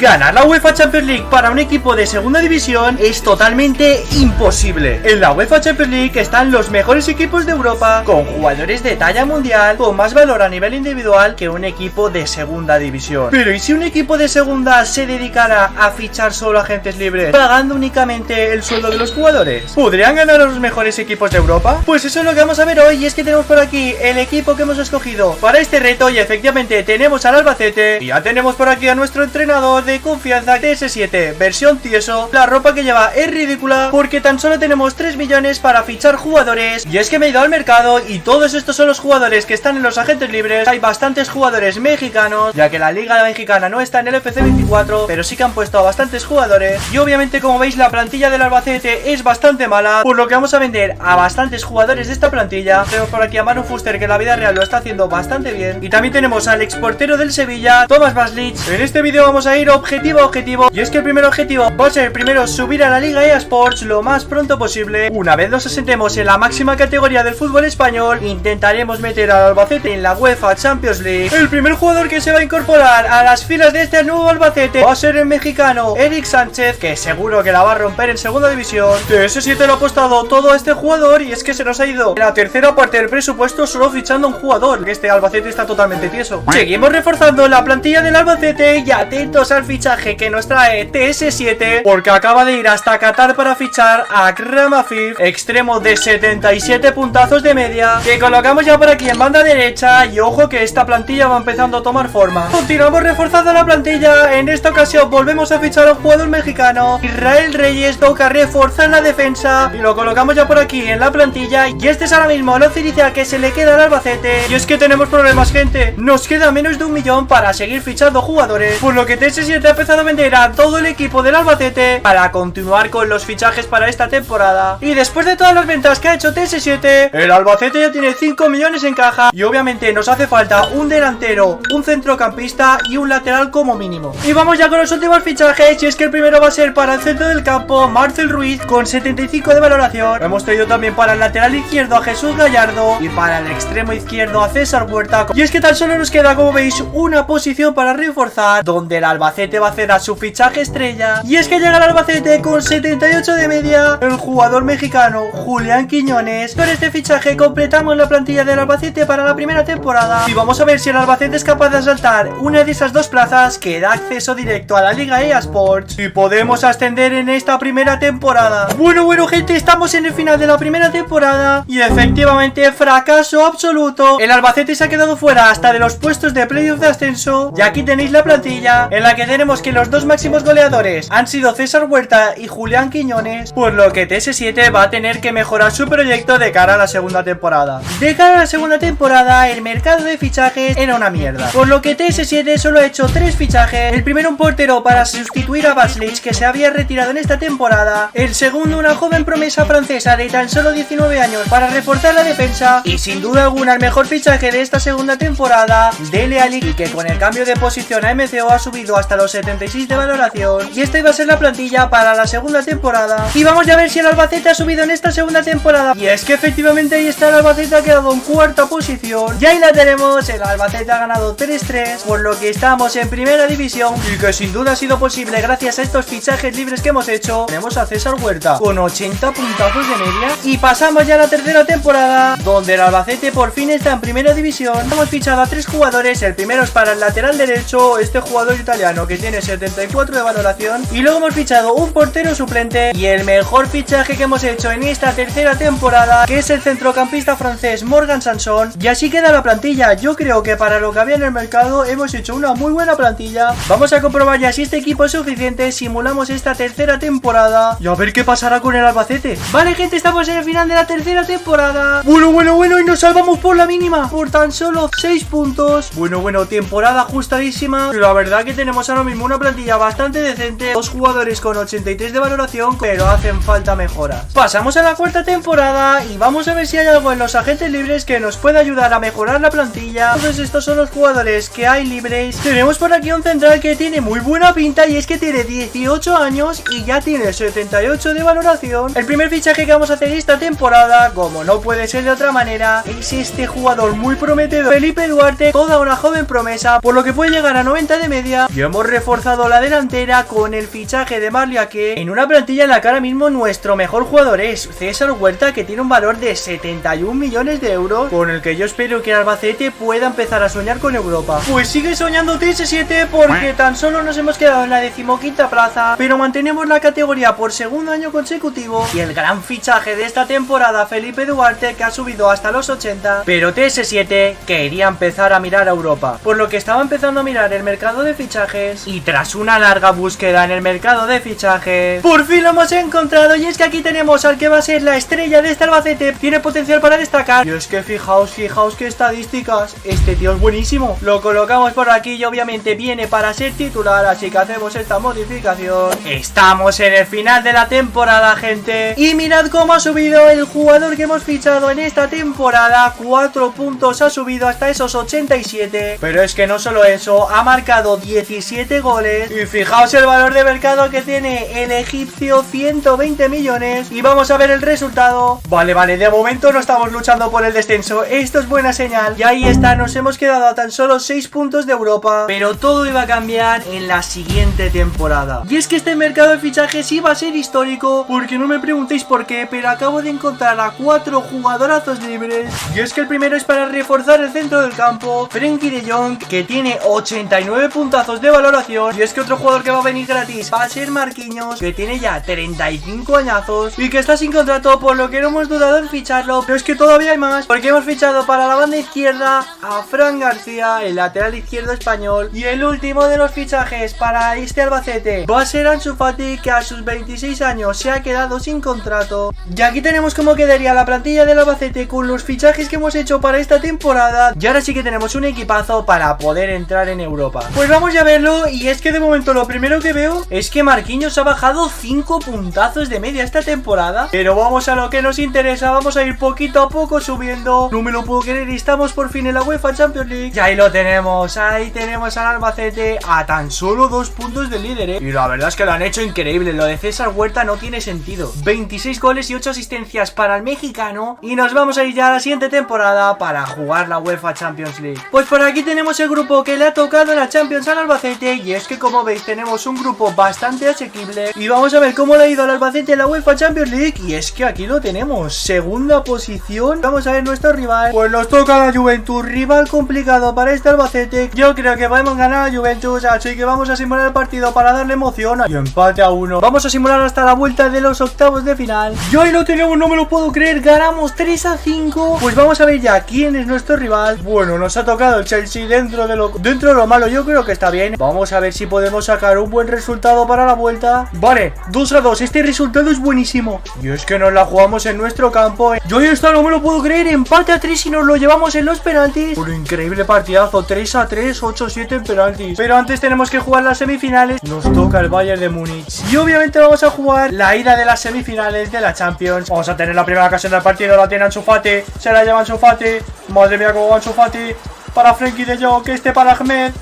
Ganar la UEFA Champions League para un equipo de segunda división es totalmente imposible. En la UEFA Champions League están los mejores equipos de Europa, con jugadores de talla mundial, con más valor a nivel individual que un equipo de segunda división. Pero ¿y si un equipo de segunda se dedicara a fichar solo agentes libres, pagando únicamente el sueldo de los jugadores? ¿Podrían ganar a los mejores equipos de Europa? Pues eso es lo que vamos a ver hoy, y es que tenemos por aquí el equipo que hemos escogido para este reto, y efectivamente tenemos al Albacete, y ya tenemos por aquí a nuestro entrenador de confianza, TS7, versión tieso. La ropa que lleva es ridícula porque tan solo tenemos 3 millones para fichar jugadores, y es que me he ido al mercado y todos estos son los jugadores que están en los agentes libres. Hay bastantes jugadores mexicanos, ya que la liga mexicana no está en el FC24, pero sí que han puesto a bastantes jugadores, y obviamente, como veis, la plantilla del Albacete es bastante mala, por lo que vamos a vender a bastantes jugadores de esta plantilla. Tenemos por aquí a Manu Fuster, que en la vida real lo está haciendo bastante bien, y también tenemos al exportero del Sevilla, Thomas Baslich. En este vídeo vamos a ir objetivo a objetivo, y es que el primer objetivo va a ser primero subir a la Liga EA Sports lo más pronto posible. Una vez nos asentemos en la máxima categoría del fútbol español, intentaremos meter al Albacete en la UEFA Champions League. El primer jugador que se va a incorporar a las filas de este nuevo Albacete va a ser el mexicano Eric Sánchez, que seguro que la va a romper en segunda división. TS7 lo ha apostado todo a este jugador, y es que se nos ha ido la tercera parte del presupuesto solo fichando un jugador, que este Albacete está totalmente tieso. Seguimos reforzando la plantilla del Albacete, y atentos al fichaje que nos trae TS7, porque acaba de ir hasta Qatar para fichar a Akram Afif, extremo de 77 puntazos de media, que colocamos ya por aquí en banda derecha. Y ojo que esta plantilla va empezando a tomar forma. Continuamos reforzando la plantilla. En esta ocasión volvemos a fichar a un jugador mexicano, Israel Reyes, toca reforzar la defensa, y lo colocamos ya por aquí en la plantilla. Y este es ahora mismo el once inicial que se le queda al Albacete. Y es que tenemos problemas, gente. Nos queda menos de 1 millón para seguir fichando jugadores, por lo que TS7 ha empezado a vender a todo el equipo del Albacete para continuar con los fichajes para esta temporada. Y después de todas las ventas que ha hecho TS7, el Albacete ya tiene 5 millones en caja, y obviamente nos hace falta un delantero, un centrocampista y un lateral como mínimo. Y vamos ya con los últimos fichajes, y es que el primero va a ser para el centro del campo, Marcel Ruiz, con 75 de valoración. Hemos traído también para el lateral izquierdo a Jesús Gallardo, y para el extremo izquierdo a César Huerta. Y es que tan solo nos queda, como veis, una posición para reforzar, donde el Albacete va a hacer a su fichaje estrella. Y es que llega el Albacete con 78 de media, el jugador mexicano Julián Quiñones. Con este fichaje completamos la plantilla del Albacete para la primera temporada, y vamos a ver si el Albacete es capaz de asaltar una de esas dos plazas que da acceso directo a la Liga EA Sports, y podemos ascender en esta primera temporada. Bueno, gente, estamos en el final de la primera temporada, y efectivamente fracaso absoluto. El Albacete se ha quedado fuera hasta de los puestos de playoff de ascenso, y aquí tenéis la plantilla, en la que tenemos que los dos máximos goleadores han sido César Huerta y Julián Quiñones, por lo que TS7 va a tener que mejorar su proyecto de cara a la segunda temporada. De cara a la segunda temporada, el mercado de fichajes era una mierda, por lo que TS7 solo ha hecho 3 fichajes. El primero, un portero para sustituir a Baslich, que se había retirado en esta temporada. El segundo, una joven promesa francesa de tan solo 19 años para reforzar la defensa. Y sin duda alguna el mejor fichaje de esta segunda temporada, Dele Alli, que con el cambio de posición a MCO ha subido hasta los 76 de valoración. Y esta iba a ser la plantilla para la segunda temporada. Y vamos ya a ver si el Albacete ha subido en esta segunda temporada. Y es que efectivamente ahí está, el Albacete ha quedado en cuarta posición. Y ahí la tenemos, el Albacete ha ganado 3-3, por lo que estamos en primera división, y que sin duda ha sido posible gracias a estos fichajes libres que hemos hecho. Tenemos a César Huerta con 80 puntazos de media. Y pasamos ya a la tercera temporada, donde el Albacete por fin está en primera división. Hemos fichado a 3 jugadores. El primero es para el lateral derecho, este jugador italiano que tiene 74 de valoración. Y luego hemos fichado un portero suplente, y el mejor fichaje que hemos hecho en esta tercera temporada, que es el centrocampista francés Morgan Sanson. Y así queda la plantilla. Yo creo que para lo que había en el mercado hemos hecho una muy buena plantilla. Vamos a comprobar ya si este equipo es suficiente. Simulamos esta tercera temporada y a ver qué pasará con el Albacete. Vale, gente, estamos en el final de la tercera temporada. Bueno, y nos salvamos por la mínima, por tan solo 6 puntos. Bueno, temporada ajustadísima. La verdad que tenemos ahora mismo una plantilla bastante decente. 2 jugadores con 83 de valoración, pero hacen falta mejoras. Pasamos a la cuarta temporada y vamos a ver si hay algo en los agentes libres que nos pueda ayudar a mejorar la plantilla. Todos estos son los jugadores que hay libres. Tenemos por aquí un central que tiene muy buena pinta, y es que tiene 18 años y ya tiene 78 de valoración. El primer fichaje que vamos a hacer esta temporada, como no puede ser de otra manera, es este jugador muy prometedor, Felipe Duarte, toda una joven promesa, por lo que puede llegar a 90 de media. Y hemos reforzado la delantera con el fichaje de Marliaque en una plantilla en la que ahora mismo nuestro mejor jugador es César Huerta, que tiene un valor de 71 millones de euros, con el que yo espero que el Albacete pueda empezar a soñar con Europa. Pues sigue soñando TS7 porque tan solo nos hemos quedado en la 15ª plaza, pero mantenemos la categoría por segundo año consecutivo, y el gran fichaje de esta temporada, Felipe Duarte, que ha subido hasta los 80, pero TS7 quería empezar a mirar a Europa, por lo que estaba empezando a mirar el mercado de fichajes, y tras una larga búsqueda en el mercado de fichajes, por fin lo hemos encontrado. Y es que aquí tenemos al que va a ser la estrella de este Albacete, tiene potencial para destacar, y es que fijaos qué estadísticas, este tío es buenísimo. Lo colocamos por aquí y obviamente viene para ser titular, así que hacemos esta modificación. Estamos en el final de la temporada, gente, y mirad cómo ha subido el jugador que hemos fichado en esta temporada. 4 puntos ha subido hasta esos 87, pero es que no solo eso, ha marcado 17 goles, y fijaos el valor de mercado que tiene el egipcio, 120 millones, y vamos a ver el resultado. Vale, de momento no estamos luchando por el descenso, esto es buena señal, y ahí está, nos hemos quedado a tan solo 6 puntos de Europa, pero todo iba a cambiar en la siguiente temporada. Y es que este mercado de fichajes iba a ser histórico, porque no me preguntéis por qué, pero acabo de encontrar a 4 jugadorazos libres, y es que el primero es para reforzar el centro del campo, Frenkie de Jong, que tiene 89 puntazos de valoración, y es que otro jugador que va a venir gratis va a ser Marquinhos, que tiene ya 35 añazos y que está sin contrato, por lo que no hemos dudado en ficharlo. Pero es que todavía hay más, porque hemos fichado para la banda izquierda a Fran García, el lateral izquierdo español, y el último de los fichajes para este Albacete va a ser Ansu Fati, que a sus 26 años se ha quedado sin contrato. Y aquí tenemos cómo quedaría la plantilla del Albacete con los fichajes que hemos hecho para esta temporada, y ahora sí que tenemos un equipazo para poder entrar en Europa. Pues vamos ya a verlo, y es que de momento lo primero que veo es que Marquinhos ha bajado 5 puntazos de media esta temporada, pero vamos a lo que nos interesa, vamos a ir poquito a poco subiendo. No me lo puedo creer, y estamos por fin en la UEFA Champions League, y ahí lo tenemos, ahí tenemos al Albacete a tan solo 2 puntos del líder, y la verdad es que lo han hecho increíble. Lo de César Huerta no tiene sentido, 26 goles y 8 asistencias para el mexicano, y nos vamos a ir ya a la siguiente temporada para jugar la UEFA Champions League. Pues por aquí tenemos el grupo que le ha tocado en la Champions al Albacete, y es que como veis tenemos un grupo bastante asequible, y vamos a ver cómo le ha ido al Albacete en la UEFA Champions League. Y es que aquí lo tenemos, segunda posición. Vamos a ver nuestro rival, pues nos toca la Juventus, rival complicado para este Albacete. Yo creo que podemos ganar a Juventus, así que vamos a simular el partido para darle emoción, y empate a 1. Vamos a simular hasta la vuelta de los octavos de final, y hoy lo tenemos, no me lo puedo creer, ganamos 3-5. Pues vamos a ver ya quién es nuestro rival. Bueno, nos ha tocado el Chelsea, dentro de lo malo yo creo que está bien. Vamos a ver si podemos sacar un buen resultado para la vuelta. Vale, 2-2, este resultado es buenísimo, y es que nos la jugamos en nuestro campo, Yo ahí está, no me lo puedo creer, empate a 3 y nos lo llevamos en los penaltis. Un increíble partidazo, 3-3, 8-7 en penaltis. Pero antes tenemos que jugar las semifinales, nos toca el Bayern de Múnich, y obviamente vamos a jugar la ida de las semifinales de la Champions. Vamos a tener la primera ocasión del partido, la tiene Ansu Fati, se la lleva Ansu Fati, madre mía cómo va Ansu Fati, para Frenkie de Jong, que este para Ahmed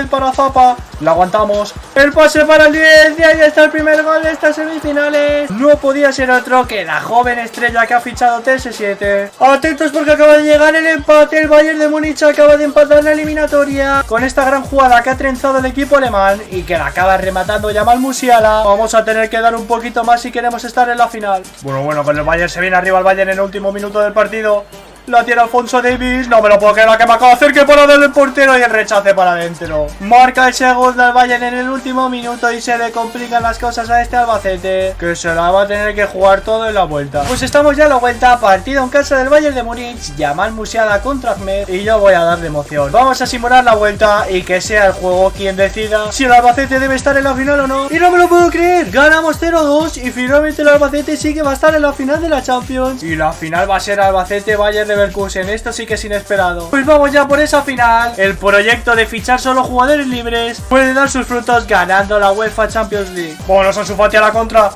para Zapa, la aguantamos, el pase para el 10, y ahí está el primer gol de estas semifinales. No podía ser otro que la joven estrella que ha fichado TS7. Atentos porque acaba de llegar el empate, el Bayern de Múnich acaba de empatar la eliminatoria con esta gran jugada que ha trenzado el equipo alemán, y que la acaba rematando Jamal Musiala. Vamos a tener que dar un poquito más si queremos estar en la final. Bueno, con el Bayern se viene arriba el Bayern en el último minuto del partido. La tiene Alfonso Davies, no me lo puedo creer, la que me acaba de hacer, que para del portero, y el rechace para adentro. Marca el segundo al Bayern en el último minuto, y se le complican las cosas a este Albacete, que se la va a tener que jugar todo en la vuelta. Pues estamos ya en la vuelta, partido en casa del Bayern de Múnich, Jamal Musiala contra Ahmed, y yo voy a darle emoción. Vamos a simular la vuelta y que sea el juego quien decida si el Albacete debe estar en la final o no. Y no me lo puedo creer, ganamos 0-2 y finalmente el Albacete sí que va a estar en la final de la Champions, y la final va a ser Albacete Bayern de Leverkusen. Esto sí que es inesperado. Pues vamos ya por esa final. El proyecto de fichar solo jugadores libres puede dar sus frutos ganando la UEFA Champions League. Bueno, Ansu Fati a la contra.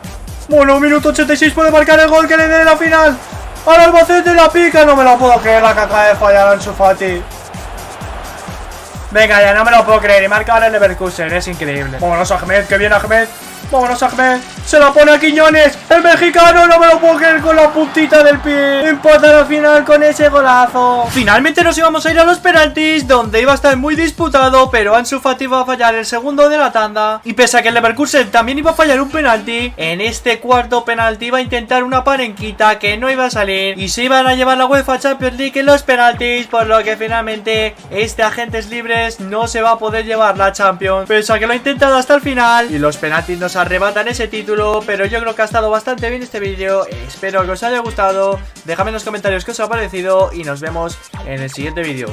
Bueno, minuto 86 puede marcar el gol que le dé la final. Al Albacete la pica, no me lo puedo creer, la que acaba de fallar Ansu Fati. Venga, ya no me lo puedo creer. Y marca ahora el Leverkusen, es increíble. Vámonos, Ahmed, que viene Ahmed. Vámonos, Ahmed. Se la pone a Quiñones. El mexicano, no me lo puedo creer, con la puntita del pie. Empatan al final con ese golazo. Finalmente nos íbamos a ir a los penaltis, donde iba a estar muy disputado, pero Ansu Fati iba a fallar el segundo de la tanda. Y pese a que el Leverkusen también iba a fallar un penalti, en este cuarto penalti iba a intentar una parenquita que no iba a salir y se iban a llevar la UEFA Champions League en los penaltis, por lo que finalmente este agentes libres no se va a poder llevar la Champions, pese a que lo ha intentado hasta el final y los penaltis nos arrebatan ese título. Pero yo creo que ha estado bastante bien este vídeo, espero que os haya gustado, dejadme en los comentarios qué os ha parecido y nos vemos en el siguiente vídeo.